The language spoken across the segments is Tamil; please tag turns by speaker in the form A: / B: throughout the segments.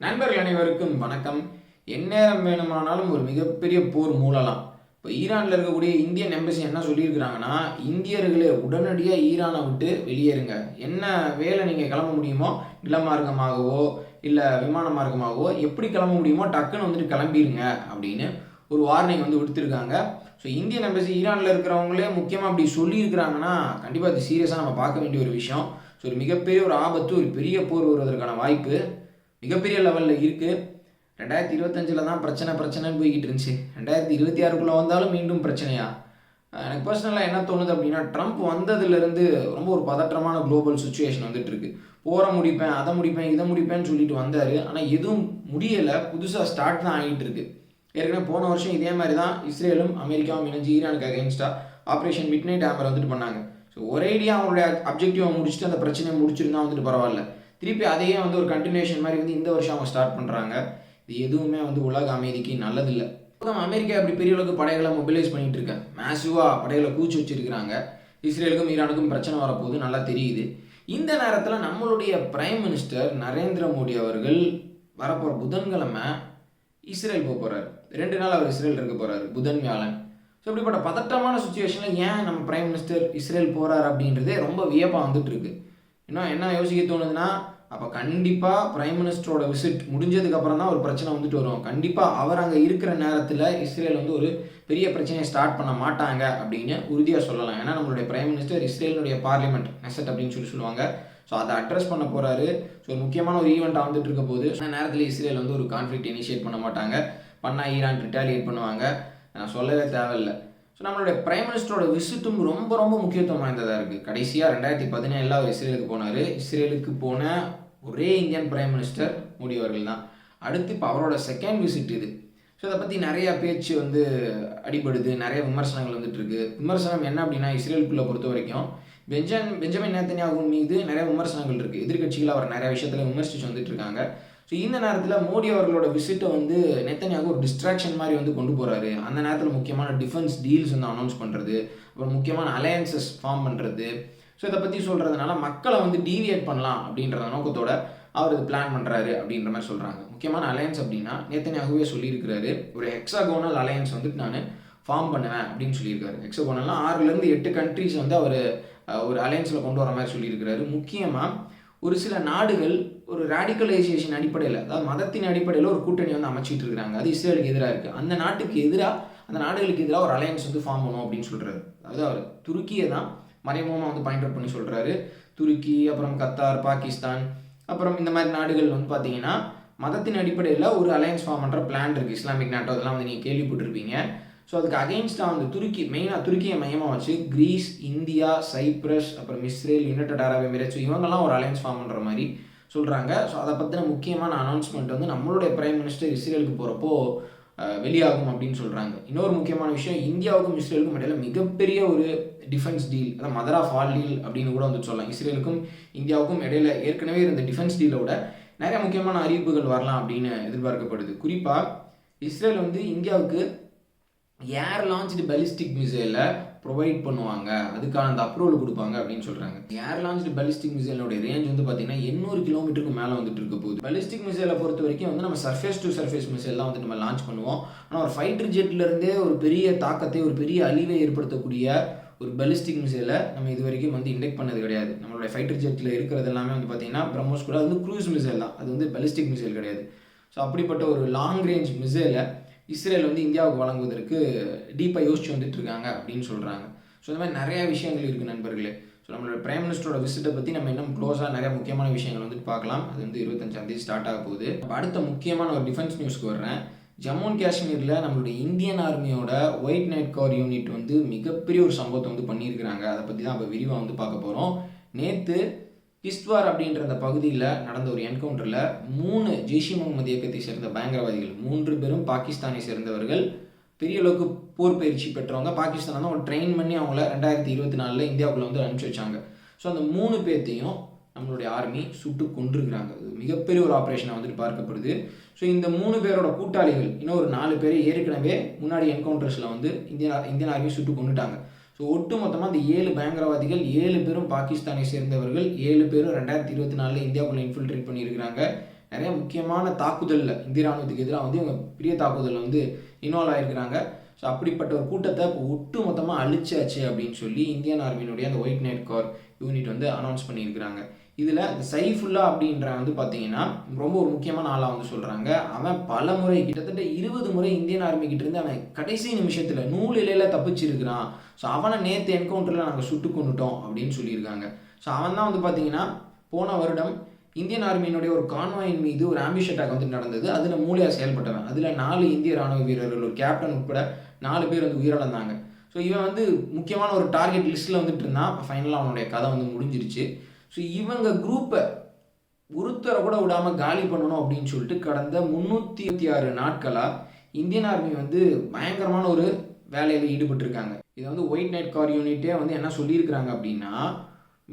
A: நண்பர்கள் அனைவருக்கும் வணக்கம். எந்நேரம் வேணுமானாலும் ஒரு மிகப்பெரிய போர் மூளலாம். இப்போ ஈரானில் இருக்கக்கூடிய இந்தியன் எம்பசி என்ன சொல்லியிருக்கிறாங்கன்னா, இந்தியர்களே உடனடியாக ஈரானை விட்டு வெளியேறுங்க. என்ன வேலை நீங்கள் கிளம்ப முடியுமோ, நிலமார்க்கமாகவோ இல்லை விமான மார்க்கமாகவோ எப்படி கிளம்ப முடியுமோ டக்குன்னு வந்துட்டு கிளம்பிடுங்க அப்படின்னு ஒரு வார்னிங் விடுத்திருக்காங்க. ஸோ இந்தியன் எம்பசி ஈரானில் இருக்கிறவங்களே முக்கியமாக அப்படி சொல்லியிருக்கிறாங்கன்னா, கண்டிப்பாக அது சீரியஸாக நம்ம பார்க்க வேண்டிய ஒரு விஷயம். ஸோ ஒரு மிகப்பெரிய ஒரு ஆபத்து, ஒரு பெரிய போர் வருவதற்கான வாய்ப்பு மிகப்பெரிய லெவலில் இருக்குது. 2025 தான் பிரச்சனைன்னு போய்கிட்டு இருந்துச்சு. 2026க்குள்ளே வந்தாலும் மீண்டும் பிரச்சனையா? எனக்கு பர்சனலாக என்ன தோணுது அப்படின்னா, ட்ரம்ப் வந்ததுலேருந்து ரொம்ப ஒரு பதற்றமான குளோபல் சுச்சுவேஷன் வந்துட்டுருக்கு. போரை முடிப்பேன், அதை முடிப்பேன், இதை முடிப்பேன்னு சொல்லிட்டு வந்தார். ஆனால் எதுவும் முடியலை, புதுசாக ஸ்டார்ட் தான் ஆகிட்டு இருக்கு. ஏற்கனவே போன வருஷம் இதே மாதிரி தான் இஸ்ரேலும் அமெரிக்காவும் இணைஞ்சு ஈரானுக்கு அகேன்ஸ்டாக ஆப்ரேஷன் மிட்நைட் ஹேமர் பண்ணாங்க. ஸோ ஒரேடியாக அவங்களுடைய அப்ஜெக்டிவை முடிச்சுட்டு அந்த பிரச்சனையை முடிச்சிருந்தா பரவாயில்ல. திருப்பி அதையே ஒரு கண்டினியூஷன் மாதிரி இந்த வருஷம் அவங்க ஸ்டார்ட் பண்ணுறாங்க. இது எதுவுமே உலக அமைதிக்கு நல்லதில்லை. அமெரிக்கா அப்படி பெரிய அளவுக்கு படைகளை மொபிலைஸ் பண்ணிட்டு இருக்காங்க, மேசிவாக படைகளை கூச்சி வச்சிருக்கிறாங்க. இஸ்ரேலுக்கும் ஈரானுக்கும் பிரச்சனை வரப்போகுது நல்லா தெரியுது. இந்த நேரத்தில் நம்மளுடைய பிரைம் மினிஸ்டர் நரேந்திர மோடி அவர்கள் வரப்போகிற புதன்கிழமை இஸ்ரேல் போக போகிறாரு. 2 நாள் அவர் இஸ்ரேல் இருக்க போகிறாரு, புதன் வியாழன். ஸோ இப்படிப்பட்ட பதட்டமான சுச்சுவேஷனில் ஏன் நம்ம பிரைம் மினிஸ்டர் இஸ்ரேல் போகிறார் அப்படின்றதே ரொம்ப வியப்பாக வந்துட்டு இருக்கு. இன்னும் என்ன யோசிக்க தோணுதுன்னா, அப்போ கண்டிப்பாக பிரைம் மினிஸ்டரோட விசிட் முடிஞ்சதுக்கப்புறம் தான் ஒரு பிரச்சனை வரும். கண்டிப்பாக அவர் அங்கே இருக்கிற நேரத்தில் இஸ்ரேல் ஒரு பெரிய பிரச்சனையை ஸ்டார்ட் பண்ண மாட்டாங்க அப்படின்னு உறுதியாக சொல்லலாம். ஏன்னா நம்மளுடைய பிரைம் மினிஸ்டர் இஸ்ரேலினுடைய பார்லிமெண்ட் நெசட் அப்படின்னு சொல்லுவாங்க. ஸோ அதை அட்ரஸ் பண்ண போகிறாரு. ஸோ ஒரு முக்கியமான ஒரு ஈவெண்ட்டாக வந்துட்டு இருக்க போது அந்த நேரத்தில் இஸ்ரேல் ஒரு கான்ஃப்ளிக்ட் இனிஷியேட் பண்ண மாட்டாங்க. பண்ணால் ஈரான் ரிட்டாலியேட் பண்ணுவாங்க. நான் சொல்லவே தேவையில்லை. ஸோ நம்மளுடைய பிரைம் மினிஸ்டரோட விசிட்டும் ரொம்ப ரொம்ப முக்கியத்துவம் வாய்ந்ததாக இருக்குது. கடைசியாக 2017 அவர் இஸ்ரேலுக்கு போனார். இஸ்ரேலுக்கு போன ஒரே இந்தியன் பிரைம் மினிஸ்டர் மோடி அவர்கள் தான். அடுத்து இப்போ அவரோட செகண்ட் விசிட் இது. ஸோ அதை பற்றி நிறையா பேச்சு அடிபடுது, நிறைய விமர்சனங்கள் இருக்கு. விமர்சனம் என்ன அப்படின்னா, இஸ்ரேலுக்குள்ளே பொறுத்த வரைக்கும் பெஞ்சமின் நேத்தன்யாகு மீது நிறைய விமர்சனங்கள் இருக்குது. எதிர்கட்சிகள் அவர் நிறைய விஷயத்தில் விமர்சித்து இருக்காங்க. ஸோ இந்த நேரத்தில் மோடி அவர்களோட விசிட்டை நெத்தன்யாகு ஒரு டிஸ்ட்ராக்ஷன் மாதிரி கொண்டு போகிறாரு. அந்த நேரத்தில் முக்கியமான டிஃபென்ஸ் டீல்ஸ் அனௌன்ஸ் பண்ணுறது, அப்புறம் முக்கியமான அலையன்சஸ் ஃபார்ம் பண்ணுறது. ஸோ இதை பற்றி சொல்கிறதுனால மக்களை டீவியேட் பண்ணலாம் அப்படின்ற நோக்கத்தோட அவர் இது பிளான் பண்ணுறாரு அப்படின்ற மாதிரி சொல்கிறாங்க. முக்கியமான அலையன்ஸ் அப்படின்னா நெத்தன்யாகுவே சொல்லியிருக்கிறாரு, ஒரு ஹெக்ஸாகோனல் அலையன்ஸ் நான் ஃபார்ம் பண்ணுவேன் அப்படின்னு சொல்லியிருக்காரு. ஹெக்ஸாகோனல்லாம் 6லேருந்து 8 கண்ட்ரிஸ் அவர் ஒரு அலையன்ஸில் கொண்டு வர மாதிரி சொல்லியிருக்கிறாரு. முக்கியமாக ஒரு சில நாடுகள் ஒரு ரேடிக்கலைசேஷன் அடிப்படையில், அதாவது மதத்தின் அடிப்படையில் ஒரு கூட்டணி அமைச்சிட்டு இருக்கிறாங்க. அது இஸ்ரேலுக்கு எதிராக இருக்குது. அந்த நாட்டுக்கு எதிராக, அந்த நாடுகளுக்கு எதிராக ஒரு அலையன்ஸ் ஃபார்ம் பண்ணும் அப்படின்னு சொல்கிறாரு. அதாவது அவர் துருக்கியை தான் மறைமுகமாக பாயிண்ட் அவுட் பண்ணி சொல்கிறாரு. துருக்கி, அப்புறம் கத்தார், பாகிஸ்தான், அப்புறம் இந்த மாதிரி நாடுகள் பார்த்தீங்கன்னா மதத்தின் அடிப்படையில் ஒரு அலையன்ஸ் ஃபார்ம் பண்ணுற பிளான் இருக்குது. இஸ்லாமிக் நாட்டோ அதெல்லாம் நீங்கள் கேள்விப்பட்டிருப்பீங்க. ஸோ அதுக்கு அகெயின்ஸ்டாக துருக்கி, மெயினாக துருக்கியை மையமாக வச்சு கிரீஸ், இந்தியா, சைப்ரஸ், அப்புறம் இஸ்ரேல், யுனைடெட் அரப் எமிரேட்ஸ், இவங்கெல்லாம் ஒரு அலையன்ஸ் ஃபார்ம் பண்ணுற மாதிரி சொல்கிறாங்க. ஸோ அதை பற்றின முக்கியமான அனௌன்ஸ்மெண்ட் நம்மளுடைய பிரைம் மினிஸ்டர் இஸ்ரேலுக்கு போகிறப்போ வெளியாகும் அப்படின்னு சொல்கிறாங்க. இன்னொரு முக்கியமான விஷயம், இந்தியாவுக்கும் இஸ்ரேலுக்கும் இடையில மிகப்பெரிய ஒரு டிஃபென்ஸ் டீல், அதாவது மதர் ஆஃப் ஆல் டீல் அப்படின்னு கூட சொல்லலாம். இஸ்ரேலுக்கும் இந்தியாவுக்கும் இடையில ஏற்கனவே இருந்த டிஃபென்ஸ் டீலோட நிறைய முக்கியமான அறிவிப்புகள் வரலாம் அப்படின்னு எதிர்பார்க்கப்படுது. குறிப்பாக இஸ்ரேல் இந்தியாவுக்கு ஏர் லான்ச்டு பாலிஸ்டிக் மிசைலை ப்ரொவைட் பண்ணுவாங்க, அதுக்கான அந்த அப்ரூவல் கொடுப்பாங்க அப்படின்னு சொல்கிறாங்க. ஏர் லான்ச்டு பாலிஸ்டிக் மிசைலோடைய ரேஞ்ச் பார்த்தீங்கன்னா 800 கிலோமீட்டருக்கு மேலே இருக்க போகுது. பாலிஸ்டிக் மிசைலை பொறுத்த வரைக்கும் நம்ம சர்ஃபேஸ் டு சர்ஃபேஸ் மிசைல் தான் நம்ம லான்ச் பண்ணுவோம். ஆனால் ஒரு ஃபைட்டர் ஜெட்லேருந்தே ஒரு பெரிய தாக்கத்தை, ஒரு பெரிய அழிவை ஏற்படுத்தக்கூடிய ஒரு பாலிஸ்டிக் மிசைலை நம்ம இது வரைக்கும் இண்டெக்ட் பண்ணது கிடையாது. நம்மளுடைய ஃபைட்டர் ஜெட்டில் இருக்கிறது எல்லாமே பார்த்தீங்கன்னா பிரம்மோஸ் கூட க்ரூஸ் மிசைல் தான், அது பாலிஸ்டிக் மிசைல் கிடையாது. ஸோ அப்படிப்பட்ட ஒரு லாங் ரேஞ்ச் மிசைலை இஸ்ரேல் இந்தியாவுக்கு வழங்குவதற்கு டீப்பாக யோசிச்சு இருக்காங்க அப்படின்னு சொல்கிறாங்க. ஸோ இந்த மாதிரி நிறையா விஷயங்கள் இருக்குது நண்பர்களே. ஸோ நம்மளோட பிரைம் மினிஸ்டரோட விசிட்டை பற்றி நம்ம இன்னும் க்ளோஸாக நிறைய முக்கியமான விஷயங்கள் பார்க்கலாம். அது 25ஆம் தேதி ஸ்டார்ட் ஆக போகுது. அடுத்த முக்கியமான ஒரு டிஃபென்ஸ் நியூஸ்க்கு வர்றேன். ஜம்மு அண்ட் காஷ்மீரில் நம்மளுடைய இந்தியன் ஆர்மியோட ஒயிட் நைட் கார் யூனிட் மிகப்பெரிய ஒரு சம்பவத்தை பண்ணியிருக்கிறாங்க. அதை பற்றி தான் இப்போ விரிவாக பார்க்க போகிறோம். நேற்று கிஸ்த்வார் அப்படின்ற அந்த பகுதியில் நடந்த ஒரு என்கவுண்டரில் 3 ஜெய்ஷ் இ முகமது இயக்கத்தை சேர்ந்த பயங்கரவாதிகள், 3 பேரும் பாகிஸ்தானை சேர்ந்தவர்கள், பெரிய அளவுக்கு போர் பயிற்சி பெற்றவங்க. பாகிஸ்தான் அவங்க ட்ரெயின் பண்ணி அவங்கள 2024 இந்தியாவுக்குள்ளே அனுப்பிச்சி வச்சாங்க. ஸோ அந்த 3 பேர்த்தையும் நம்மளுடைய ஆர்மி சுட்டு கொண்டிருக்கிறாங்க. மிகப்பெரிய ஒரு ஆப்ரேஷனை பார்க்கப்படுது. ஸோ இந்த 3 பேரோட கூட்டாளிகள் இன்னும் ஒரு 4 பேரை ஏற்கனவே முன்னாடி என்கவுண்டர்ஸில் இந்தியன் ஆர்மி சுட்டு கொண்டுட்டாங்க. ஸோ ஒட்டு மொத்தமாக அந்த 7 பயங்கரவாதிகள் 7 பேரும் பாகிஸ்தானை சேர்ந்தவர்கள், 7 பேரும் 2024 இந்தியாவுக்குள்ளே இன்ஃபில்ட்ரேட் பண்ணியிருக்கிறாங்க. நிறைய முக்கியமான தாக்குதலில் இந்திய ராணுவத்துக்கு எதிராக வந்து இவங்க பெரிய தாக்குதலில் வந்து இன்வால்வ் ஆகிருக்கிறாங்க. ஸோ அப்படிப்பட்ட ஒரு கூட்டத்தை இப்போ ஒட்டு மொத்தமாக அழிச்சாச்சு அப்படின்னு சொல்லி இந்தியன் ஆர்மியினுடைய அந்த ஒயிட் நைட் கார் யூனிட் வந்து அனௌன்ஸ் பண்ணியிருக்கிறாங்க. இதில் இந்த சைஃபுல்லா அப்படின்ற வந்து பார்த்தீங்கன்னா ரொம்ப ஒரு முக்கியமான ஆளாக வந்து சொல்கிறாங்க. அவன் பல முறை கிட்டத்தட்ட 20 முறை இந்தியன் ஆர்மி கிட்ட இருந்து அவன் கடைசி நிமிஷத்தில் நூல் இலையில் தப்பிச்சிருக்கிறான். ஸோ அவனை நேற்று என்கவுண்டரில் நாங்கள் சுட்டு கொண்டுட்டோம் அப்படின்னு சொல்லியிருக்காங்க. ஸோ அவன் தான் வந்து பார்த்தீங்கன்னா போன வருடம் இந்தியன் ஆர்மியினுடைய ஒரு கான்வாயின் மீது ஒரு ஆம்பிஷ் அட்டாக் வந்து நடந்தது. அதில் மூளையாக செயல்பட்டவன். அதில் 4 இந்திய ராணுவ வீரர்கள், ஒரு கேப்டன் உட்பட 4 பேர் வந்து உயிரிழந்தாங்க. ஸோ இவன் வந்து முக்கியமான ஒரு டார்கெட் லிஸ்ட்டில் வந்துட்டு இருந்தான். இப்போ ஃபைனலாக அவனுடைய கதை வந்து முடிஞ்சிருச்சு. ஸோ இவங்க குரூப்பை ஒருத்தரை கூட விடாமல் காலி பண்ணணும் அப்படின்னு சொல்லிட்டு கடந்த 326 நாட்களாக இந்தியன் ஆர்மி வந்து பயங்கரமான ஒரு வேலையில் ஈடுபட்டிருக்காங்க. இதை வந்து ஒயிட் நைட் கார் யூனிட்டே வந்து என்ன சொல்லியிருக்கிறாங்க அப்படின்னா,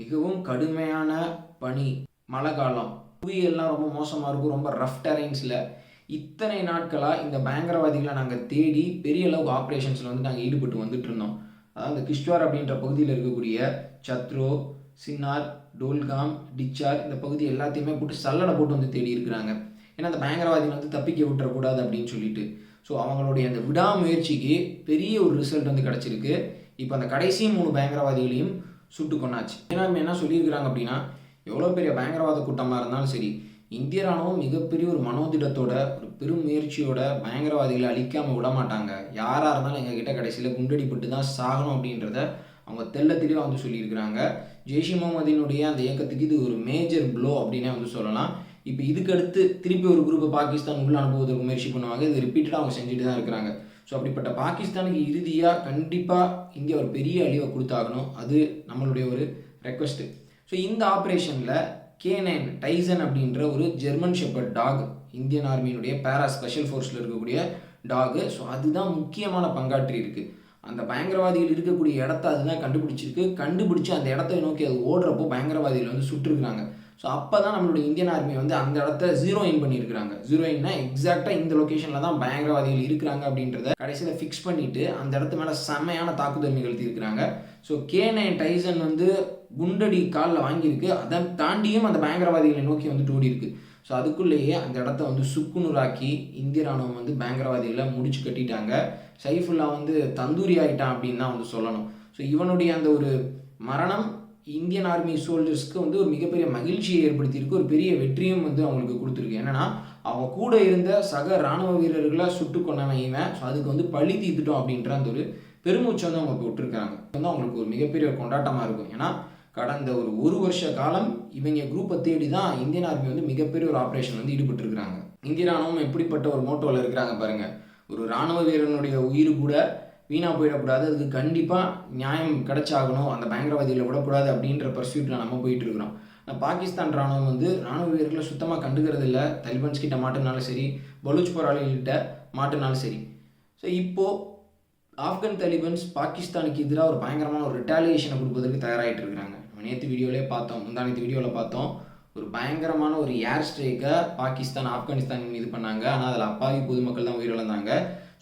A: மிகவும் கடுமையான பனி, மழை காலம், புவியெல்லாம் ரொம்ப மோசமாக இருக்கும், ரொம்ப ரஃப் டெரைன்ஸில் இத்தனை நாட்களாக இந்த பயங்கரவாதிகளை நாங்கள் தேடி பெரிய அளவுக்கு ஆப்ரேஷன்ஸில் வந்து நாங்கள் ஈடுபட்டு வந்துட்டு இருந்தோம். அதாவது இந்த கிஷ்ட்வார் அப்படின்ற பகுதியில் இருக்கக்கூடிய சத்ரோ, சின்னார், டோல்காம், டிச்சார் இந்த பகுதி எல்லாத்தையுமே போட்டு சல்லடை போட்டு வந்து தேடி இருக்கிறாங்க. ஏன்னா அந்த பயங்கரவாதிகள் வந்து தப்பிக்க விட்டுறக்கூடாது அப்படின்னு சொல்லிட்டு. ஸோ அவங்களுடைய அந்த விடாமுயற்சிக்கு பெரிய ஒரு ரிசல்ட் வந்து கிடச்சிருக்கு. இப்போ அந்த கடைசி 3 பயங்கரவாதிகளையும் சுட்டு கொண்டாச்சு. ஏன்னா என்ன சொல்லியிருக்கிறாங்க அப்படின்னா, எவ்வளோ பெரிய பயங்கரவாத கூட்டமாக இருந்தாலும் சரி, இந்திய ராணுவம் மிகப்பெரிய ஒரு மனோதிடத்தோட ஒரு பெரும் முயற்சியோட பயங்கரவாதிகளை அழிக்காமல் விட மாட்டாங்க. யாராக இருந்தாலும் எங்ககிட்ட கடைசியில் குண்டடிப்பட்டு தான் சாகணும் அப்படின்றத அவங்க தெளிவாக வந்து சொல்லியிருக்கிறாங்க. ஜெய்ஷ் இ முகமதினுடைய அந்த இயக்கத்துக்கு இது ஒரு மேஜர் ப்ளோ அப்படின்னே வந்து சொல்லலாம். இப்போ இதுக்கடுத்து திருப்பி ஒரு குரூப்பை பாகிஸ்தான் உள்ள அனுப்புவதற்கு முயற்சி பண்ணுவாங்க. இது ரிப்பீட்டடாக அவங்க செஞ்சுட்டு தான் இருக்கிறாங்க. ஸோ அப்படிப்பட்ட பாகிஸ்தானுக்கு இறுதியாக கண்டிப்பாக இந்தியா ஒரு பெரிய அழிவை கொடுத்தாகணும். அது நம்மளுடைய ஒரு ரெக்வஸ்ட்டு. ஸோ இந்த ஆப்ரேஷனில் K9 டைசன் அப்படின்ற ஒரு ஜெர்மன் ஷெப்பர்ட் டாக், இந்தியன் ஆர்மியினுடைய பேரா ஸ்பெஷல் ஃபோர்ஸில் இருக்கக்கூடிய டாகு, ஸோ அதுதான் முக்கியமான பங்காற்றி இருக்குது. அந்த பயங்கரவாதிகள் இருக்கக்கூடிய இடத்த அதுதான் கண்டுபிடிச்சி அந்த இடத்த நோக்கி அது ஓடுறப்போ பயங்கரவாதிகள் வந்து சுட்டுருக்குறாங்க. ஸோ அப்போ தான் நம்மளுடைய இந்தியன் ஆர்மி வந்து அந்த இடத்த ஜீரோ இன் பண்ணியிருக்கிறாங்க. ஜீரோ இன்னா எக்ஸாக்டாக இந்த லொக்கேஷனில் தான் பயங்கரவாதிகள் இருக்கிறாங்க அப்படின்றத கடைசியில் ஃபிக்ஸ் பண்ணிவிட்டு அந்த இடத்து மேலே செம்மையான தாக்குதல் நிகழ்த்தியிருக்கிறாங்க. ஸோ K9 டைசன் வந்து குண்டடி காலில் வாங்கியிருக்கு. அதை தாண்டியும் அந்த பயங்கரவாதிகளை நோக்கி வந்து ஓடி இருக்கு. ஸோ அதுக்குள்ளேயே அந்த இடத்த வந்து சுக்குநூறாக்கி இந்திய ராணுவம் வந்து பயங்கரவாதிகளை முடிச்சு கட்டிட்டாங்க. சைஃபுல்லா வந்து தந்தூரி ஆகிட்டான் அப்படின்னு தான் வந்து சொல்லணும். ஸோ இவனுடைய அந்த ஒரு மரணம் இந்தியன் ஆர்மி சோல்ஜர்ஸ்க்கு வந்து ஒரு மிகப்பெரிய மகிழ்ச்சியை ஏற்படுத்தியிருக்கு, ஒரு பெரிய வெற்றியும் வந்து அவங்களுக்கு கொடுத்துருக்கு. என்னென்னா அவங்க கூட இருந்த சக இராணுவ வீரர்களை சுட்டு கொண்டவன் இவன். ஸோ அதுக்கு வந்து பழி தீர்த்துட்டோம் அப்படின்ற அந்த ஒரு பெருமூச்சை வந்து அவங்க விட்டுருக்காங்க. வந்து அவங்களுக்கு ஒரு மிகப்பெரிய ஒரு கொண்டாட்டமாக இருக்கும். ஏன்னா கடந்த ஒரு வருஷ காலம் இவங்க குரூப்பை தேடி தான் இந்தியன் ஆர்மி வந்து மிகப்பெரிய ஒரு ஆப்ரேஷன் வந்து ஈடுபட்டுருக்காங்க. இந்திய ராணுவம் எப்படிப்பட்ட ஒரு மோட்டோவில் இருக்கிறாங்க பாருங்கள். ஒரு இராணுவ வீரனுடைய உயிர் கூட வீணாக போயிடக்கூடாது, அதுக்கு கண்டிப்பாக நியாயம் கிடைச்சாகணும், அந்த பயங்கரவாதிகளை விடக்கூடாது அப்படின்ற பர்சியூட்டில் நம்ம போயிட்டு இருக்கிறோம். பாகிஸ்தான் ராணுவம் வந்து ராணுவ வீரர்களை சுத்தமாக கண்டுக்கிறது இல்லை. தலிபான்ஸ் கிட்ட மாட்டினாலும் சரி, பலூச் போராளிகிட்ட மாட்டினாலும் சரி. ஸோ இப்போது ஆப்கன் தலிபான்ஸ் பாகிஸ்தானுக்கு எதிராக ஒரு பயங்கரமான ஒரு ரிட்டாலியேஷனை கொடுப்பதற்கு தயாராகிட்டு இருக்கிறாங்க. நேற்று வீடியோவிலே பார்த்தோம், முந்தானத்து வீடியோவில் பார்த்தோம், ஒரு பயங்கரமான ஒரு ஏர் ஸ்ட்ரைக்கை பாகிஸ்தான் ஆப்கானிஸ்தான் மீது பண்ணாங்க. ஆனால் அதில் அப்பாவி பொதுமக்கள் தான் உயிரிழந்தாங்க.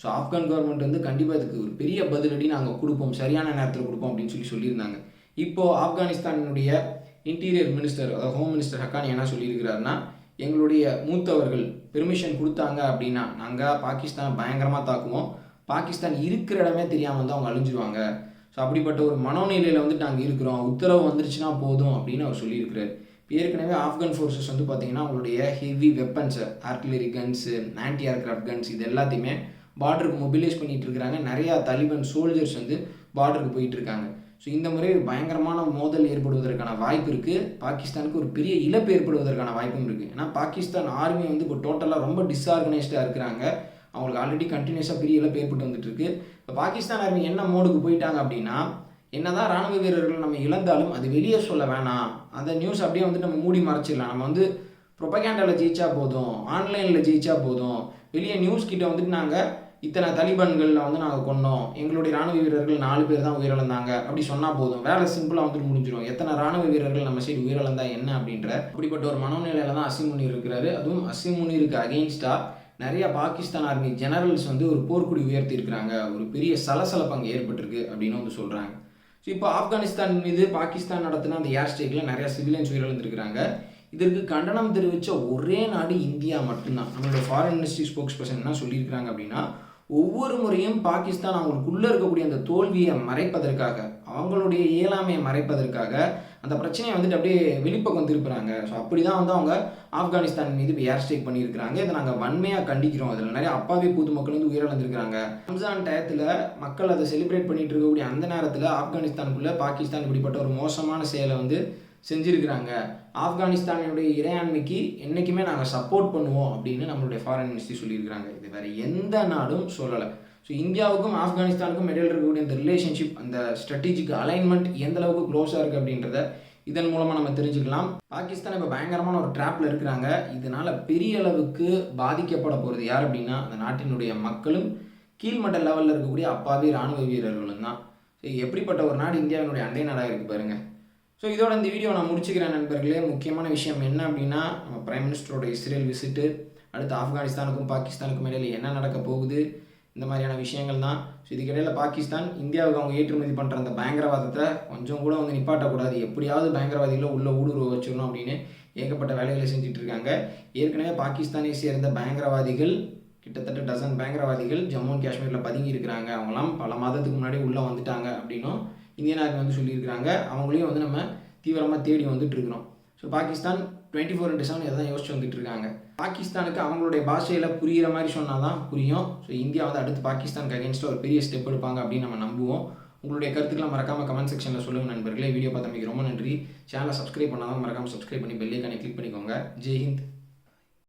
A: ஸோ ஆப்கான் கவர்மெண்ட் வந்து கண்டிப்பாக இதுக்கு ஒரு பெரிய பதிலடி நாங்கள் கொடுப்போம், சரியான நேரத்தில் கொடுப்போம் அப்படின்னு சொல்லியிருந்தாங்க. இப்போது ஆப்கானிஸ்தானுடைய இன்டீரியர் மினிஸ்டர், அதாவது ஹோம் மினிஸ்டர் ஹக்கானி என்ன சொல்லியிருக்கிறாருன்னா, எங்களுடைய மூத்தவர்கள் பெர்மிஷன் கொடுத்தாங்க அப்படின்னா நாங்கள் பாகிஸ்தான் பயங்கரமாக தாக்குவோம், பாகிஸ்தான் இருக்கிற இடமே தெரியாமல் வந்து அவங்க அழிஞ்சிருவாங்க. ஸோ அப்படிப்பட்ட ஒரு மனோநிலையில் வந்துட்டு நாங்கள் இருக்கிறோம், உத்தரவு வந்துருச்சுன்னா போதும் அப்படின்னு அவர் சொல்லியிருக்கிறார். ஏற்கனவே ஆப்கன் ஃபோர்ஸஸ் வந்து பார்த்திங்கன்னா அவங்களுடைய heavy weapons, artillery guns, anti aircraft guns இது எல்லாத்தையுமே பார்டருக்கு மொபிலைஸ் பண்ணிகிட்டு இருக்கிறாங்க. நிறையா தலிபான் சோல்ஜர்ஸ் வந்து பார்டருக்கு போயிட்டு இருக்காங்க. ஸோ இந்த முறை பயங்கரமான மோதல் ஏற்படுவதற்கான வாய்ப்பு இருக்குது. பாகிஸ்தானுக்கு ஒரு பெரிய இழப்பு ஏற்படுவதற்கான வாய்ப்பும் இருக்குது. ஏன்னா பாகிஸ்தான் ஆர்மி வந்து இப்போ டோட்டலாக ரொம்ப டிஸ்ஆர்கனைஸ்டாக இருக்கிறாங்க. அவங்களுக்கு ஆல்ரெடி கண்டினியூஸாக பெரிய இழப்பு ஏற்பட்டு வந்துட்டுருக்கு. இப்போ பாகிஸ்தான் ஆர்மி என்ன மோடுக்கு போயிட்டாங்க அப்படின்னா, என்னதான் ராணுவ வீரர்கள் நம்ம இழந்தாலும் அது வெளியே சொல்ல வேணாம், அந்த நியூஸ் அப்படியே வந்துட்டு நம்ம மூடி மறைச்சிடலாம், நம்ம வந்து ப்ரொபகேண்டாவில் ஜெயிச்சா போதும், ஆன்லைனில் ஜெயிச்சா போதும், வெளியே நியூஸ் கிட்ட வந்துட்டு நாங்கள் இத்தனை தலிபான்களில் வந்து நாங்கள் கொண்டோம், எங்களுடைய ராணுவ வீரர்கள் 4 பேர் தான் உயிரிழந்தாங்க அப்படி சொன்னால் போதும், வேலை சிம்பிளாக வந்துட்டு முடிஞ்சிடும். எத்தனை ராணுவ வீரர்கள் நம்ம சைடு உயிரிழந்தா என்ன அப்படின்ற அப்படிப்பட்ட ஒரு மனோநிலையில் தான் அசீம் முனீர் இருக்கிறாரு. அதுவும் அசீம் முனீருக்கு அகெயின்ஸ்டாக நிறைய பாகிஸ்தான் ஆர்மி ஜெனரல்ஸ் வந்து ஒரு போர்க்குடி உயர்த்தி இருக்கிறாங்க, ஒரு பெரிய சலசலப்பு அங்கே ஏற்பட்டிருக்கு அப்படின்னு வந்து சொல்கிறாங்க. ஸோ இப்போ ஆப்கானிஸ்தான் மீது பாகிஸ்தான் நடத்தின அந்த ஏர் ஸ்ட்ரைக்கில் நிறையா சிவிலியன்ஸ் உயிரிழந்திருக்கிறாங்க. இதற்கு கண்டனம் தெரிவித்த ஒரே நாடு இந்தியா மட்டும்தான். நம்மளுடைய ஃபாரின் மினிஸ்ட்ரி ஸ்போக்ஸ் பர்சன் என்ன சொல்லியிருக்கிறாங்க அப்படின்னா, ஒவ்வொரு முறையும் பாகிஸ்தான் அவங்களுக்குள்ளே இருக்கக்கூடிய அந்த தோல்வியை மறைப்பதற்காக, அவங்களுடைய இயலாமையை மறைப்பதற்காக அந்த பிரச்சனையை வந்துட்டு அப்படியே வெளிப்பக்கம் திருப்புறாங்க. ஸோ அப்படி தான் வந்து அவங்க ஆப்கானிஸ்தான் மீது இப்போ ஏர் ஸ்ட்ரைக் பண்ணியிருக்கிறாங்க. இதை நாங்கள் வன்மையாக கண்டிக்கிறோம். அதில் நிறைய அப்பாவி பொதுமக்கள் வந்து உயிரிழந்திருக்கிறாங்க. ரம்ஜான் டயத்தில் மக்கள் அதை செலிப்ரேட் பண்ணிட்டு இருக்கக்கூடிய அந்த நேரத்தில் ஆப்கானிஸ்தானுக்குள்ளே பாகிஸ்தான் இப்படிப்பட்ட ஒரு மோசமான செயலை வந்து செஞ்சுருக்கிறாங்க. ஆப்கானிஸ்தானுடைய இறையாண்மைக்கு என்றைக்குமே நாங்கள் சப்போர்ட் பண்ணுவோம் அப்படின்னு நம்மளுடைய ஃபாரின் மினிஸ்ட்ரி சொல்லியிருக்கிறாங்க. இது வேறு எந்த நாடும் சொல்லலை. ஸோ இந்தியாவுக்கும் ஆப்கானிஸ்தானுக்கும் இடையில் இருக்கக்கூடிய அந்த ரிலேஷன்ஷிப், அந்த ஸ்ட்ராட்டஜிக் அலைன்மெண்ட் எந்த அளவுக்கு க்ளோஸாக இருக்குது அப்படின்றத இதன் மூலமாக நம்ம தெரிஞ்சுக்கலாம். பாகிஸ்தான் இப்போ பயங்கரமான ஒரு ட்ராப்பில் இருக்கிறாங்க. இதனால் பெரிய அளவுக்கு பாதிக்கப்பட போகிறது யார் அப்படின்னா, அந்த நாட்டினுடைய மக்களும் கீழ்மட்ட லெவலில் இருக்கக்கூடிய அப்பாவி இராணுவ வீரர்களும் தான். ஸோ எப்படிப்பட்ட ஒரு நாடு இந்தியாவினுடைய அண்டை நாடாக இருக்குது பாருங்கள். ஸோ இதோட இந்த வீடியோ நான் முடிச்சுக்கிறேன் நண்பர்களே. முக்கியமான விஷயம் என்ன அப்படின்னா, நம்ம பிரைம் மினிஸ்டரோட இஸ்ரேல் விசிட்டு, அடுத்து ஆப்கானிஸ்தானுக்கும் பாகிஸ்தானுக்கும் இடையில் என்ன நடக்க போகுது, இந்த மாதிரியான விஷயங்கள் தான். ஸோ இதுக்கிடையில் பாகிஸ்தான் இந்தியாவுக்கு அவங்க ஏற்றுமதி பண்ணுற அந்த பயங்கரவாதத்தை கொஞ்சம் கூட வந்து நிப்பாட்டக்கூடாது, எப்படியாவது பயங்கரவாதிகளை உள்ள ஊடுருவ வச்சிடணும் அப்படின்னு ஏகப்பட்ட வேலைகளை செஞ்சுட்டு இருக்காங்க. ஏற்கனவே பாகிஸ்தானை சேர்ந்த பயங்கரவாதிகள் கிட்டத்தட்ட டசன் பயங்கரவாதிகள் ஜம்மு அண்ட் காஷ்மீரில் பதுங்கி இருக்கிறாங்க. அவங்களாம் பல மாதத்துக்கு முன்னாடி உள்ளே வந்துட்டாங்க அப்படின்னும் இந்தியன் ஆர்மி வந்து சொல்லியிருக்கிறாங்க. அவங்களையும் வந்து நம்ம தீவிரமாக தேடி வந்துட்டு இருக்கிறோம். ஸோ பாகிஸ்தான் 24/7 எதை தான் யோசிச்சு வந்துட்டு இருக்காங்க. பாகிஸ்தானுக்கு அவங்களுடைய பாஷையில் புரிகிற மாதிரி சொன்னால் தான் புரியும். ஸோ இந்தியா வந்து அடுத்து பாகிஸ்தானுக்கு அகேன்ஸ்டாக ஒரு பெரிய ஸ்டெப் எடுப்பாங்க அப்படின்னு நம்ம நம்புவோம். உங்களுடைய கருத்துக்களை மறக்காமல் கமெண்ட் செக்ஷனில் சொல்லுங்கள் நண்பர்களே. வீடியோ பார்த்தமைக்கு ரொம்ப நன்றி. சேனலை சப்ஸ்கிரைப் பண்ணாதான் மறக்காமல் சப்ஸ்கிரைப் பண்ணி பெல் ஐகானை கிளிக் பண்ணிக்கோங்க. ஜெய் ஹிந்த்.